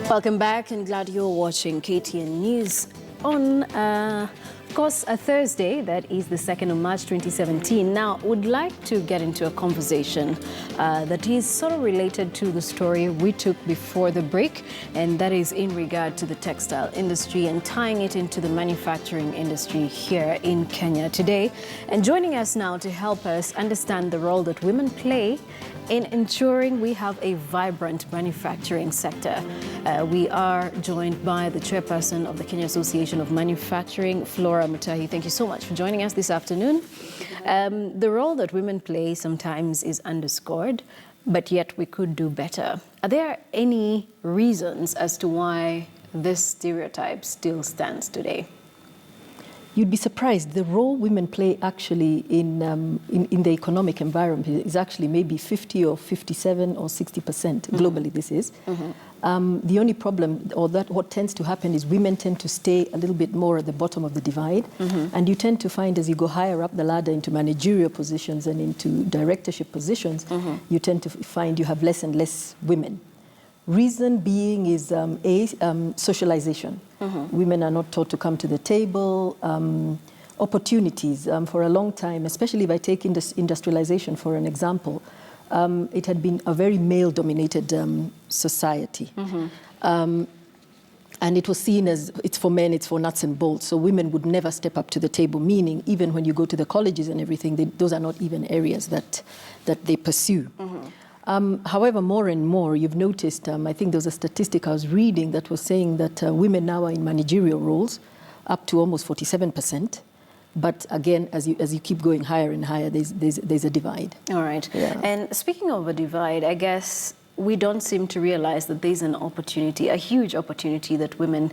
Welcome back and glad you're watching KTN News on, of course, a Thursday. That is the 2nd of March 2017. Now, would like to get into a conversation that is sort of related to the story we took before the break, and that is in regard to the textile industry and tying it into the manufacturing industry here in Kenya today. And joining us now to help us understand the role that women play in ensuring we have a vibrant manufacturing sector. We are joined by the chairperson of the Kenya Association of Manufacturing, Flora Mutahi. Thank you so much for joining us this afternoon. The role that women play sometimes is underscored, but yet we could do better. Are there any reasons as to why this stereotype still stands today? You'd be surprised. The role women play actually in the economic environment is actually maybe 50 or 57 or 60% globally. This is. The only problem, or that what tends to happen, is women tend to stay a little bit more at the bottom of the divide, and you tend to find as you go higher up the ladder into managerial positions and into directorship positions, you tend to find you have less and less women. Reason being is socialization. Women are not taught to come to the table. Opportunities for a long time, especially if I take industrialization for an example, it had been a very male-dominated society. And it was seen as it's for men, it's for nuts and bolts. So women would never step up to the table, meaning even when you go to the colleges and everything, those are not even areas that they pursue. However, more and more, you've noticed, I think there was a statistic I was reading that was saying that women now are in managerial roles, up to almost 47%. But again, as you keep going higher and higher, there's a divide. All right. Yeah. And speaking of a divide, I guess we don't seem to realize that there's an opportunity, a huge opportunity that women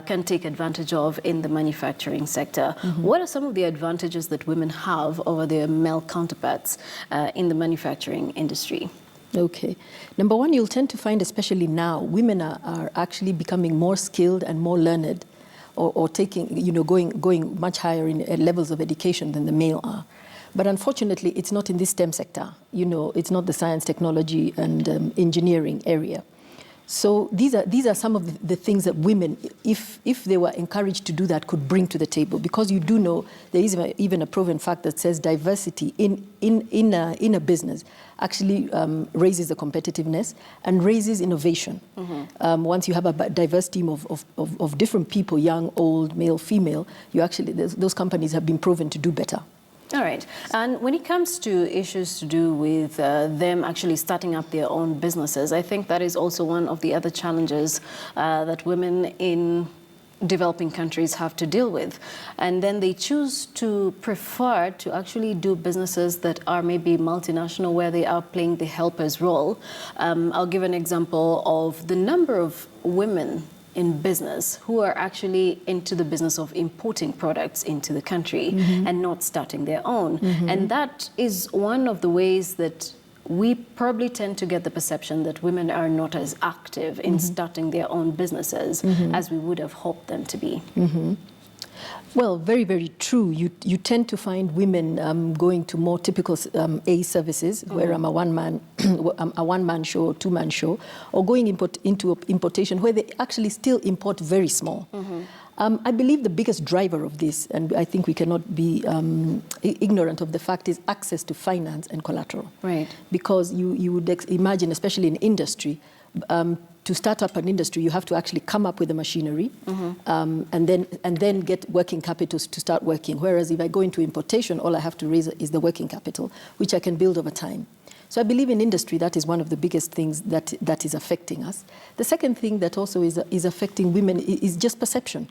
can take advantage of in the manufacturing sector. What are some of the advantages that women have over their male counterparts in the manufacturing industry? Okay. Number one, you'll tend to find, especially now, women are actually becoming more skilled and more learned, or taking, going much higher in levels of education than the male are. But unfortunately, it's not in this STEM sector. It's not the science, technology, and engineering area. So these are some of the things that women, if they were encouraged to do that, could bring to the table. Because you do know there is even a proven fact that says diversity in a business actually raises the competitiveness and raises innovation. Once you have a diverse team of different people, young, old, male, female, those companies have been proven to do better. All right. And when it comes to issues to do with them actually starting up their own businesses, I think that is also one of the other challenges that women in developing countries have to deal with. And then they choose to prefer to actually do businesses that are maybe multinational, where they are playing the helper's role. I'll give an example of the number of women in business who are actually into the business of importing products into the country and not starting their own. And that is one of the ways that we probably tend to get the perception that women are not as active in starting their own businesses as we would have hoped them to be. Well, very, very true. You tend to find women going to more typical A services, where I'm a one-man show or two-man show, or going into importation, where they actually still import very small. I believe the biggest driver of this, and I think we cannot be ignorant of the fact, is access to finance and collateral. Right. Because you would imagine, especially in industry, to start up an industry, you have to actually come up with the machinery and then get working capital to start working. Whereas if I go into importation, all I have to raise is the working capital, which I can build over time. So I believe in industry, that is one of the biggest things that is affecting us. The second thing that also is affecting women is just perception.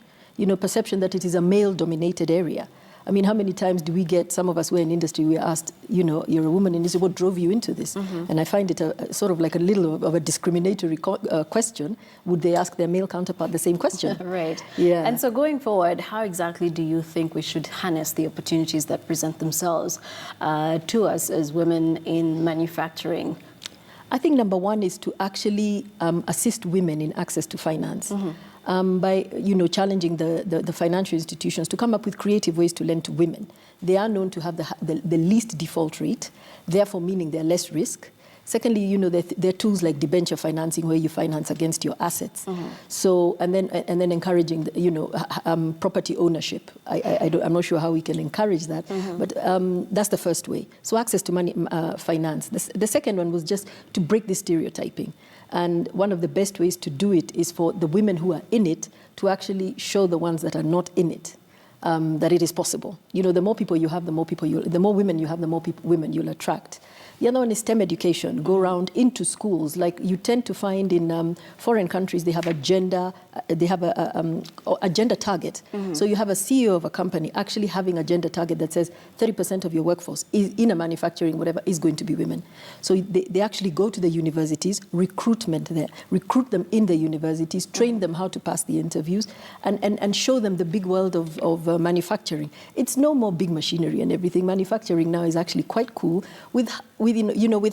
Perception that it is a male-dominated area. I mean, how many times do we get, some of us who are in industry, we're asked, you're a woman in industry, what drove you into this? And I find it sort of like a little of a discriminatory question. Would they ask their male counterpart the same question? Right. Yeah. And so going forward, how exactly do you think we should harness the opportunities that present themselves to us as women in manufacturing? I think number one is to actually assist women in access to finance. By challenging the financial institutions to come up with creative ways to lend to women. They are known to have the least default rate, therefore meaning they're less risk. Secondly, you know, there are tools like debenture financing where you finance against your assets. So, and then encouraging, you know, property ownership. I'm not sure how we can encourage that, but that's the first way. So access to money, finance. The second one was just to break this stereotyping. And one of the best ways to do it is for the women who are in it to actually show the ones that are not in it. That it is possible. You know, the more people you have, the more women you have, the more women you'll attract. The other one is STEM education. Go around into schools. Like you tend to find in foreign countries, they have a gender target. So you have a CEO of a company actually having a gender target that says 30% of your workforce is in a manufacturing, whatever, is going to be women. So they actually go to the universities, recruit them in the universities, train them how to pass the interviews, and show them the big world of manufacturing. It's no more big machinery and everything. Manufacturing now is actually quite cool with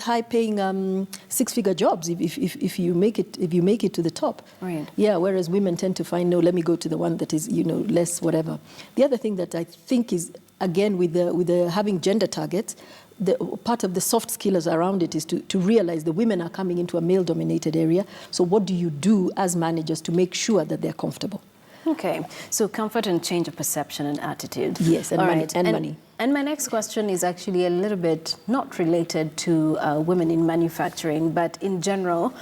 high-paying six-figure jobs if you make it to the top. Right. Yeah. Whereas women tend to find, no, let me go to the one that is, you know, less whatever. The other thing that I think is, again, with the having gender targets, the part of the soft skills around it is to realize the women are coming into a male-dominated area. So what do you do as managers to make sure that they're comfortable? Okay, so comfort and change of perception and attitude. Yes, and money. And money. And my next question is actually a little bit not related to women in manufacturing, but in general,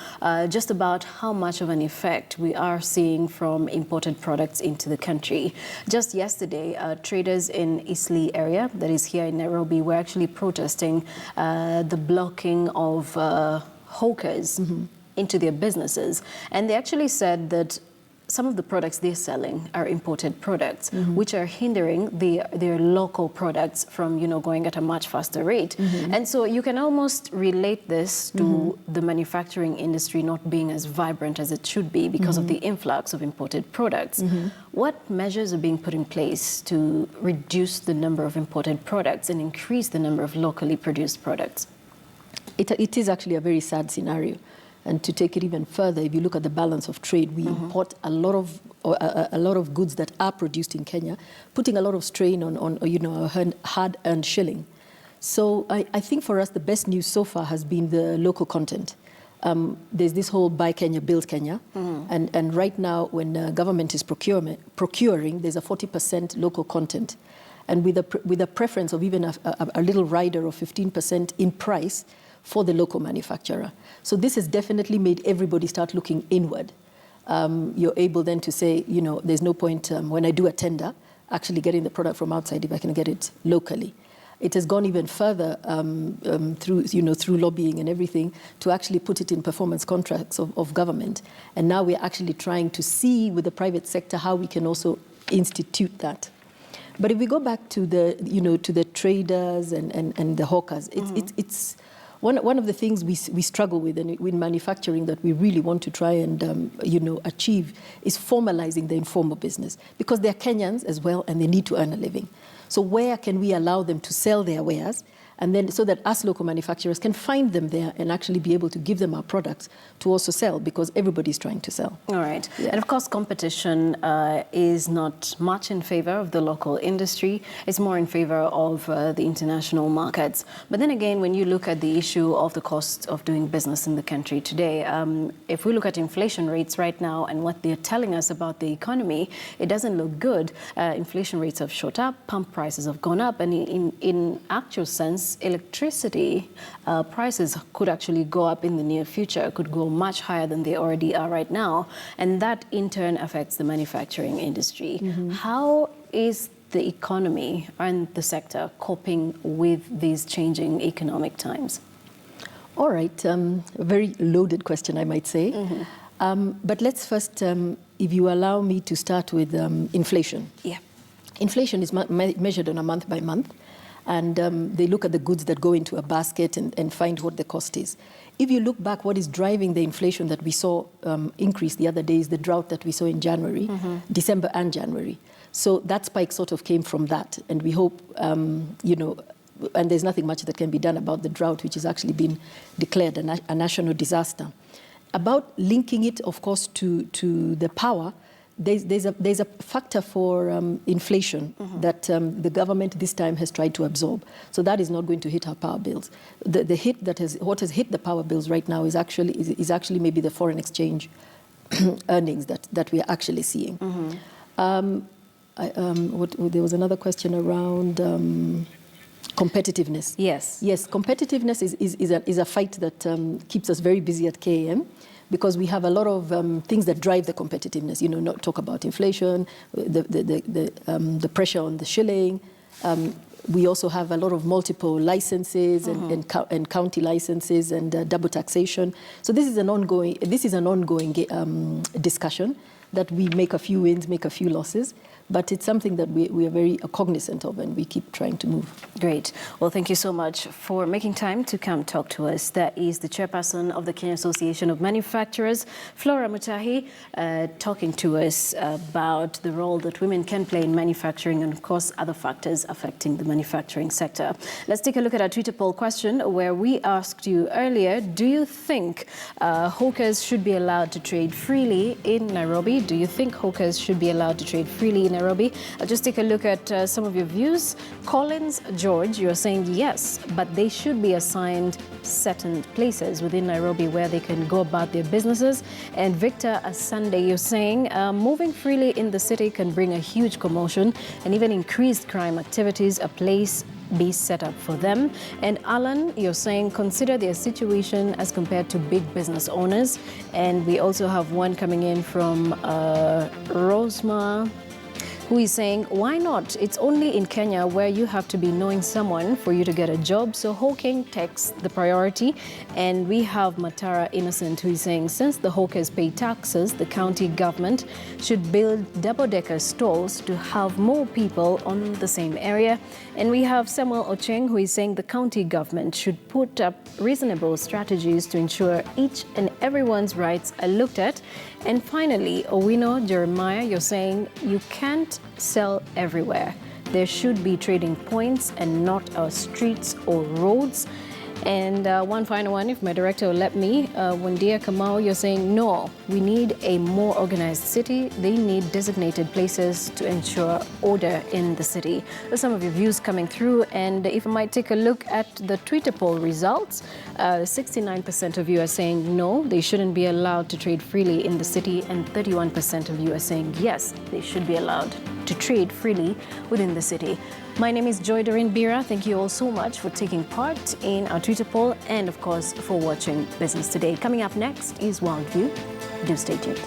just about how much of an effect we are seeing from imported products into the country. Just yesterday, traders in Eastleigh area, that is here in Nairobi, were actually protesting the blocking of hawkers into their businesses. And they actually said that some of the products they're selling are imported products, which are hindering their local products from, you know, going at a much faster rate. And so you can almost relate this to the manufacturing industry not being as vibrant as it should be because of the influx of imported products. What measures are being put in place to reduce the number of imported products and increase the number of locally produced products? It is actually a very sad scenario. And to take it even further, if you look at the balance of trade, we import a lot of goods that are produced in Kenya, putting a lot of strain on you know, our hard-earned shilling. So I think for us the best news so far has been the local content. There's this whole Buy Kenya, Build Kenya, and right now when government is procuring, there's a 40% local content, and with a preference of even a little rider of 15% in price for the local manufacturer. So this has definitely made everybody start looking inward. You're able then to say, you know, there's no point when I do a tender actually getting the product from outside if I can get it locally. It has gone even further through lobbying and everything to actually put it in performance contracts of government. And now we're actually trying to see with the private sector how we can also institute that. But if we go back to the traders and the hawkers, it's one of the things we struggle with in manufacturing that we really want to try and achieve is formalizing the informal business, because they're Kenyans as well and they need to earn a living. So where can we allow them to sell their wares, and then so that us local manufacturers can find them there and actually be able to give them our products to also sell, because everybody's trying to sell. All right. Yeah. And of course, competition is not much in favor of the local industry. It's more in favor of the international markets. But then again, when you look at the issue of the cost of doing business in the country today, if we look at inflation rates right now and what they're telling us about the economy, it doesn't look good. Inflation rates have shot up, pump prices have gone up, and in actual sense, electricity prices could actually go up in the near future, could go much higher than they already are right now, and that in turn affects the manufacturing industry. How is the economy and the sector coping with these changing economic times? All right, a very loaded question, I might say. But let's first, if you allow me to start with inflation. Yeah. Inflation is measured on a month by month. And they look at the goods that go into a basket and find what the cost is. If you look back, what is driving the inflation that we saw increase the other day is the drought that we saw in January, December and January. So that spike sort of came from that. And we hope, and there's nothing much that can be done about the drought, which has actually been declared a national disaster. About linking it, of course, to the power, there's a factor for inflation that the government this time has tried to absorb. So that is not going to hit our power bills. The hit what has hit the power bills right now is actually maybe the foreign exchange earnings that we are actually seeing. There was another question around competitiveness. Yes. Yes, competitiveness is a fight that keeps us very busy at KAM, because we have a lot of things that drive the competitiveness. Not talk about inflation, the pressure on the shilling. We also have a lot of multiple licenses and county licenses and double taxation. So this is an ongoing discussion that we make a few wins, make a few losses. But it's something that we are very cognizant of, and we keep trying to move. Great. Well, thank you so much for making time to come talk to us. That is the chairperson of the Kenya Association of Manufacturers, Flora Mutahi, talking to us about the role that women can play in manufacturing and, of course, other factors affecting the manufacturing sector. Let's take a look at our Twitter poll question, where we asked you earlier, do you think hawkers should be allowed to trade freely in Nairobi? Do you think hawkers should be allowed to trade freely in Nairobi? I'll just take a look at some of your views. Collins George, you're saying yes, but they should be assigned certain places within Nairobi where they can go about their businesses. And Victor Asande, you're saying moving freely in the city can bring a huge commotion and even increased crime activities. A place be set up for them. And Alan, you're saying consider their situation as compared to big business owners. And we also have one coming in from Rosma, who is saying, why not? It's only in Kenya where you have to be knowing someone for you to get a job. So hawking takes the priority. And we have Matara Innocent, who is saying, since the hawkers pay taxes, the county government should build double-decker stalls to have more people on the same area. And we have Samuel Ocheng, who is saying the county government should put up reasonable strategies to ensure each and everyone's rights are looked at. And finally, Owino Jeremiah, you're saying you can't sell everywhere. There should be trading points and not streets or roads. And one final one, if my director will let me, Wandia Kamau, you're saying no, we need a more organized city. They need designated places to ensure order in the city. There's some of your views coming through, and if I might take a look at the Twitter poll results, 69% of you are saying no, they shouldn't be allowed to trade freely in the city, and 31% of you are saying yes, they should be allowed to trade freely within the city. My name is Doreen Bira. Thank you all so much for taking part in our Twitter poll and, of course, for watching Business Today. Coming up next is Worldview. Do stay tuned.